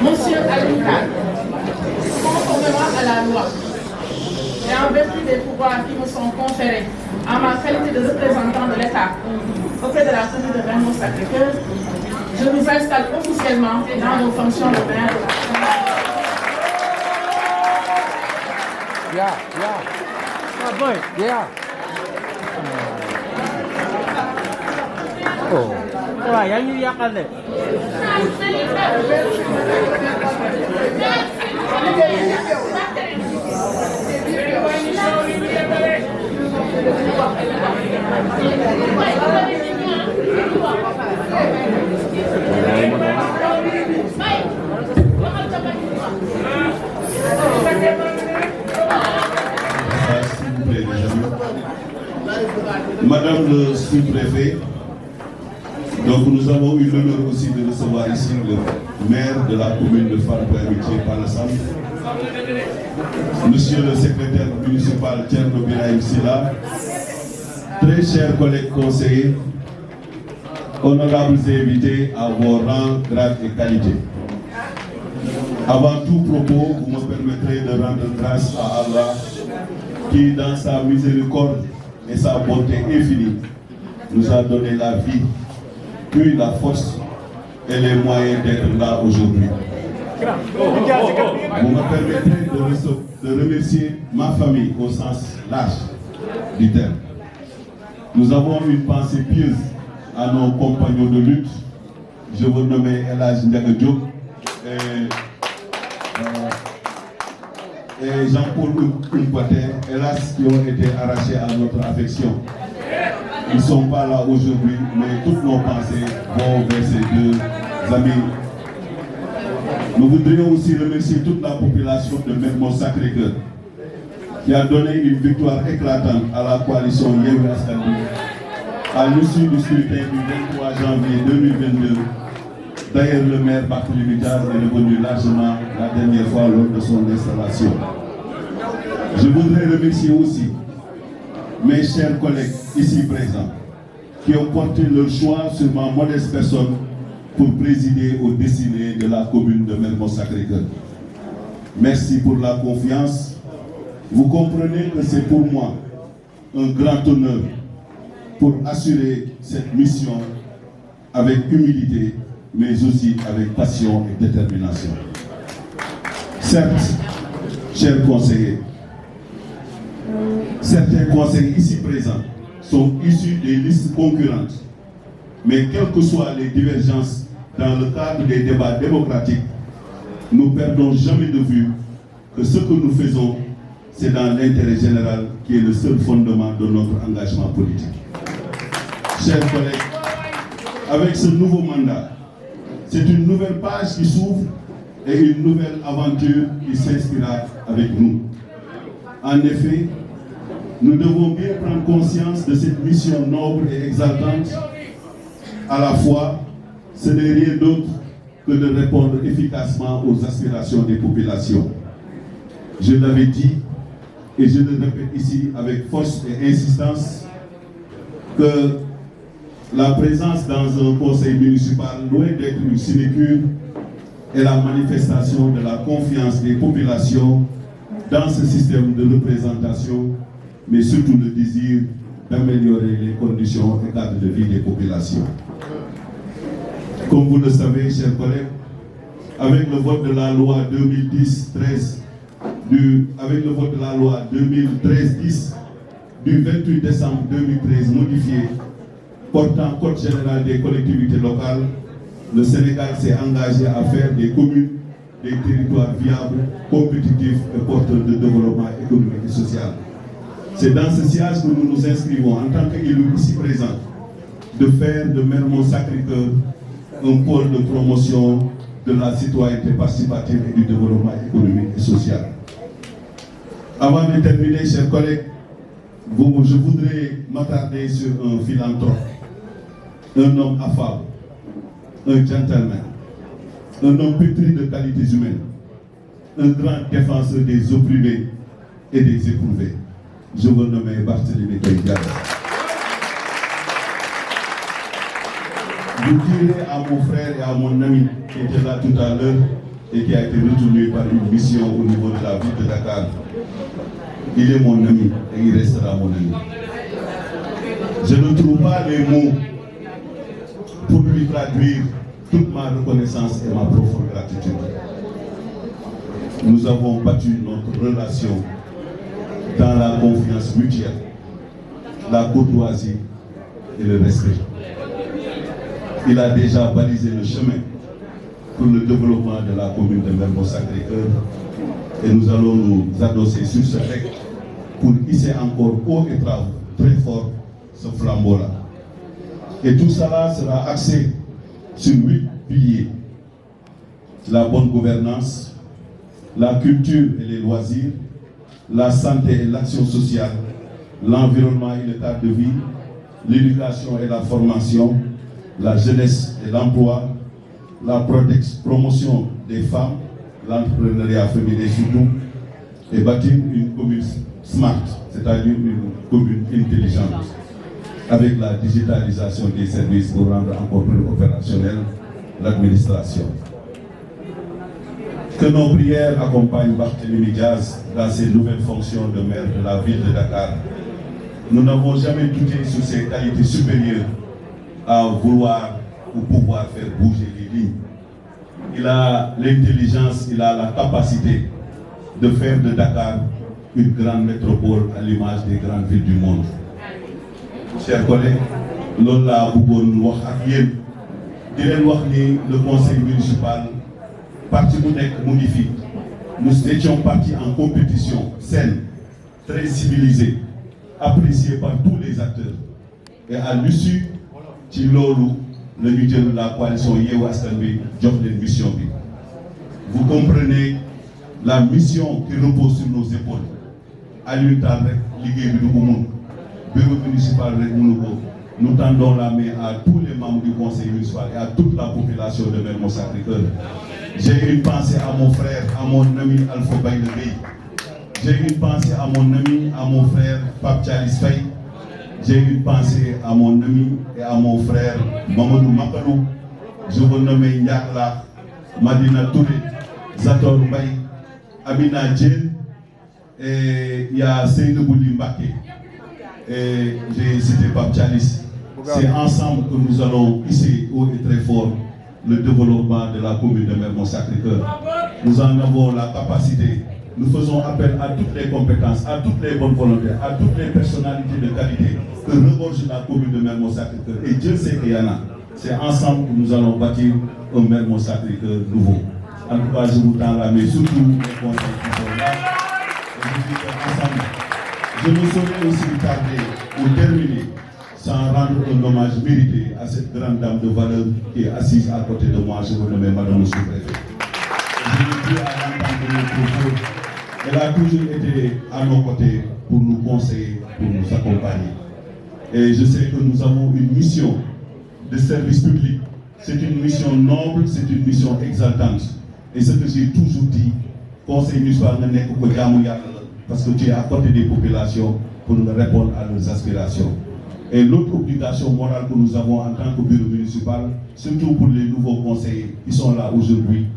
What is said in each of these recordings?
Monsieur Alinka, conformément à la loi et en vertu des pouvoirs qui me sont conférés en ma qualité de représentant de l'État auprès de la commune de Mermoz-Sacré-Cœur, je vous installe officiellement dans vos fonctions de maire de la commune. Madame le sous-préfet, donc nous avons eu l'honneur aussi de recevoir ici le maire de la commune de Farba-Amitié Palassam, monsieur le secrétaire municipal Thierno Birahim Silla, très chers collègues conseillers, honorables invités à vos rangs, grades et qualités. Avant tout propos, vous me permettrez de rendre grâce à Allah qui, dans sa miséricorde et sa bonté infinie, nous a donné la vie, puis la force et les moyens d'être là aujourd'hui. Vous me permettrez de remercier ma famille au sens large du terme. Nous avons une pensée pieuse à nos compagnons de lutte. Je vous nomme El Hadj Ndiaga Diop et Jean-Paul Kounpaté, hélas, qui ont été arrachés à notre affection. Ils ne sont pas là aujourd'hui, mais toutes nos pensées vont vers ces deux amis. Nous voudrions aussi remercier toute la population de Mermoz-Sacré-Cœur qui a donné une victoire éclatante à la coalition Yewwi Askan Wi à l'issue du scrutin du 23 janvier 2022. D'ailleurs, le maire Barthélémy Dias est revenu largement la dernière fois lors de son installation. Je voudrais remercier aussi mes chers collègues ici présents qui ont porté leur choix sur ma modeste personne pour présider aux destinées de la commune de Mermoz-Sacré-Cœur. Merci pour la confiance. Vous comprenez que c'est pour moi un grand honneur pour assurer cette mission avec humilité, mais aussi avec passion et détermination. Certes, chers conseillers, certains conseillers ici présents sont issus des listes concurrentes, mais quelles que soient les divergences dans le cadre des débats démocratiques, nous ne perdons jamais de vue que ce que nous faisons, c'est dans l'intérêt général qui est le seul fondement de notre engagement politique. Chers collègues, avec ce nouveau mandat, c'est une nouvelle page qui s'ouvre et une nouvelle aventure qui s'inspirera avec nous. En effet, nous devons bien prendre conscience de cette mission noble et exaltante. À la fois, ce n'est rien d'autre que de répondre efficacement aux aspirations des populations. Je l'avais dit et je le répète ici avec force et insistance que la présence dans un conseil municipal, loin d'être une sinécure, est la manifestation de la confiance des populations dans ce système de représentation, mais surtout le désir d'améliorer les conditions et cadres de vie des populations. Comme vous le savez, chers collègues, avec le vote de la loi 2010-13, avec le vote de la loi 2013-10 du 28 décembre 2013 modifié portant Code général des collectivités locales, le Sénégal s'est engagé à faire des communes des territoires viables, compétitifs et porteurs de développement économique et social. C'est dans ce sillage que nous nous inscrivons en tant qu'élus ici présents de faire de Mermoz-Sacré-Cœur un pôle de promotion de la citoyenneté participative et du développement économique et social. Avant de terminer, chers collègues, je voudrais m'attarder sur un philanthrope, un homme affable, un gentleman, un homme pétri de qualités humaines, un grand défenseur des opprimés et des éprouvés. Je vous nomme Barthélémy Dias. vous direz à mon frère et à mon ami qui était là tout à l'heure et qui a été retourné par une mission au niveau de la ville de Dakar. Il est mon ami et il restera mon ami. Je ne trouve pas les mots pour lui traduire toute ma reconnaissance et ma profonde gratitude. Nous avons battu notre relation dans la confiance mutuelle, la courtoisie et le respect. Il a déjà balisé le chemin pour le développement de la commune de Mermoz-Sacré-Cœur et nous allons nous adosser sur ce texte pour hisser encore haut et très fort ce flambeau-là. Et tout cela sera axé sur 8 piliers. La bonne gouvernance, la culture et les loisirs, la santé et l'action sociale, l'environnement et le cadre de vie, l'éducation et la formation, la jeunesse et l'emploi, la promotion des femmes, l'entrepreneuriat féminin surtout, et bâtir une commune smart, c'est-à-dire une commune intelligente, avec la digitalisation des services pour rendre encore plus opérationnelle l'administration. Que nos prières accompagnent Barthélémy Diaz dans ses nouvelles fonctions de maire de la ville de Dakar. Nous n'avons jamais douté sur ses qualités supérieures à vouloir ou pouvoir faire bouger les lignes. Il a l'intelligence, il a la capacité de faire de Dakar une grande métropole à l'image des grandes villes du monde. Chers collègues, loolu laa bëggoon wax ak yéen di leen wax ni le conseil municipal parti bu nekk mu ngi fi. Nous étions partis en compétition saine, très civilisée, appréciée par tous les acteurs. Et à l'issue ci loolu la ñu jël la coalition Yewwi Askan Wi jox leen mission bi. Vous comprenez la mission qui repose sur nos épaules. Aliou Tall rek liggéey bi du ko mun. Bureau municipal rek mënu ko. Nous tendons la main à tous les membres du conseil municipal et à toute la population de Mermoz-Sacré-Cœur. J'ai une pensée à mon frère, à mon ami Alpha Bayda Bey. J'ai une pensée à mon ami, à mon frère Pape Thialis Faye. J'ai une pensée à mon ami et à mon frère Mamadou Makalou. Je veux nommer Ndiakla, Madina Touré, Zator Mbaye, Amina Djen, et il y a Seydou Bouli Mbaké. Et j'ai cité Pape Thialis. C'est ensemble que nous allons ici haut et très fort le développement de la commune de Mermoz-Sacré-Cœur. Nous en avons la capacité. Nous faisons appel à toutes les compétences, à toutes les bonnes volontés, à toutes les personnalités de qualité que regorge la commune de Mermoz-Sacré-Cœur. Et Dieu sait qu'il y en a. C'est ensemble que nous allons bâtir un Mermoz-Sacré-Cœur nouveau. En tout cas, je vous tends la main, surtout les conseils qui sont là. Et je dis qu'ensemble, je ne saurais aussi tarder ou terminer sans rendre un hommage mérité à cette grande dame de valeur qui est assise à côté de moi. Je vous nomme Madame le sous-préfet. Je le dis à l'entendre de nos propos. Elle a toujours été à nos côtés pour nous conseiller, pour nous accompagner. Et je sais que nous avons une mission de service public. C'est une mission noble, c'est une mission exaltante. Et ce que j'ai toujours dit, conseil municipal n'est que jaamu Yàlla, parce que tu es à côté des populations pour nous répondre à leurs aspirations. Et l'autre obligation morale que nous avons en tant que bureau municipal, surtout pour les nouveaux conseillers qui sont là aujourd'hui,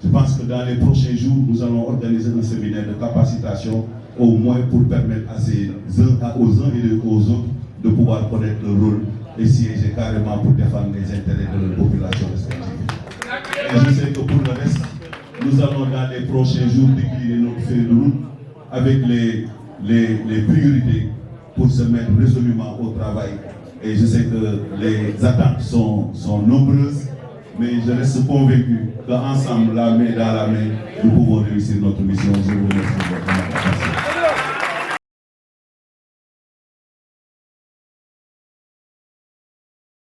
je pense que dans les prochains jours, nous allons organiser un séminaire de capacitation, au moins pour permettre aux uns et aux autres de pouvoir connaître leur rôle et siéger carrément pour défendre les intérêts de leur population respective. Et je sais que pour le reste, nous allons dans les prochains jours décliner notre feuille de route avec les priorités pour se mettre résolument au travail. Et je sais que les attentes sont nombreuses, mais je reste convaincu qu'ensemble, la main dans la main, nous pouvons réussir notre mission. Je vous remercie.